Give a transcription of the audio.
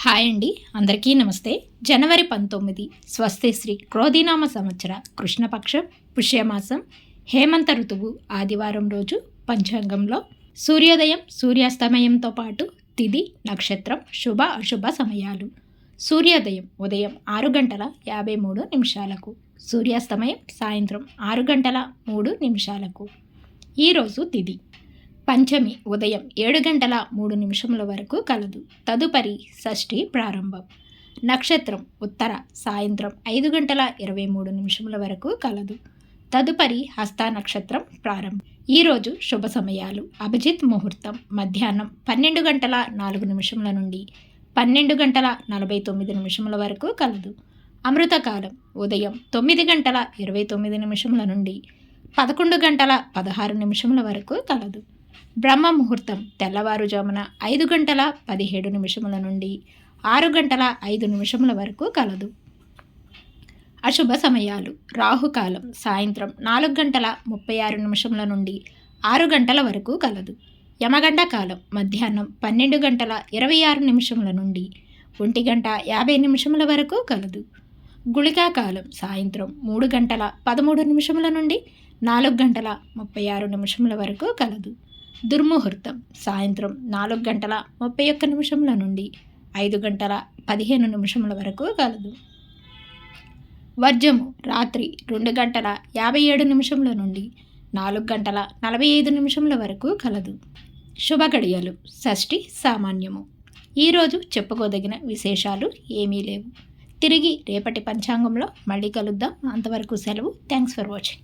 Hi అండి, అందరికీ నమస్తే. జనవరి 19 స్వస్తి శ్రీ క్రోధినామ సంవత్సర కృష్ణపక్షం పుష్యమాసం హేమంత ఋతువు ఆదివారం రోజు పంచాంగంలో సూర్యోదయం సూర్యాస్తమయంతో పాటు తిథి నక్షత్రం శుభ అశుభ సమయాలు. సూర్యోదయం ఉదయం 6:53 సూర్యాస్తమయం సాయంత్రం 6:03. ఈరోజు తిథి పంచమి ఉదయం 7:03 వరకు కలదు. తదుపరి షష్ఠి ప్రారంభం. నక్షత్రం ఉత్తర సాయంత్రం 5:23 వరకు కలదు. తదుపరి హస్త నక్షత్రం ప్రారంభం. ఈరోజు శుభ సమయాలు. అభిజిత్ ముహూర్తం మధ్యాహ్నం 12:04 నుండి 12:49 వరకు కలదు. అమృతకాలం ఉదయం 9:29 నుండి 11:16 వరకు కలదు. బ్రహ్మ ముహూర్తం తెల్లవారుజామున 5:17 నుండి 6:05 వరకు కలదు. అశుభ సమయాలు. రాహుకాలం సాయంత్రం 4:36 నుండి 6 గంటల వరకు కలదు. యమగండ కాలం మధ్యాహ్నం 12:26 నుండి 1:50 వరకు కలదు. గుళికా కాలం సాయంత్రం 3:13 నుండి 4:36 వరకు కలదు. దుర్ముహూర్తం సాయంత్రం 4:31 నుండి 5:15 వరకు కలదు. వర్జము రాత్రి 2:57 నుండి 4:45 వరకు కలదు. శుభ గడియలు. షష్ఠి సామాన్యము. ఈరోజు చెప్పుకోదగిన విశేషాలు ఏమీ లేవు. తిరిగి రేపటి పంచాంగంలో మళ్ళీ కలుద్దాం. అంతవరకు సెలవు. Thanks for watching.